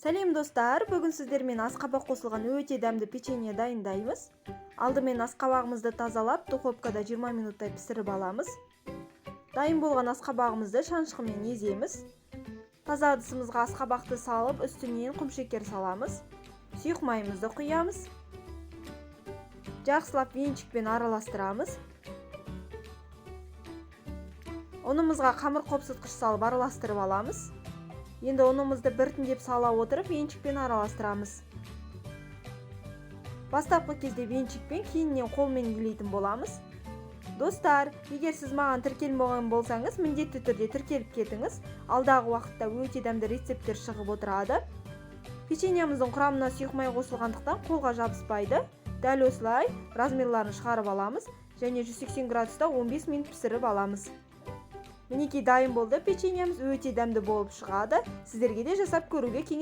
Сәлем достар, бүгін сіздермен асқабақ қосылған өте дәмді печенье дайындаймыз. Алдымен асқабағымызды тазалап, духовкада 20 минуттай пісіріп аламыз. Дайын болған асқабағымызды шаншқымен еземіз. Таза ыдысымызға асқабақты салып, үстінен құмшекер саламыз. Сұйық майымызды құямыз. Жақсылап венчикпен араластырамыз. Ұнымызға қамыр қопсытқыш салып араластырып аламыз. Енді ұнымызды біртіндеп сала отырып, венчикпен араластырамыз. Бастапқы кезде венчикпен, кейіннен қолмен илейтін боламыз. Достар, егер сіз маған тіркелмеген болсаңыз, міндетті түрде тіркеліп кетіңіз. Алдағы уақытта өте дәмді рецепттер шығып отырады. Печеньеміздің құрамына сұйық май қосылғандықтан қолға жабыспайды. Дәл осылай размерларын шығарып аламыз және 180 градуста 15 минут пісіріп аламыз. Мінекей дайын болды. Печеньеміз өте дәмді болып шығады. Сіздерге де жасап көруге кеңес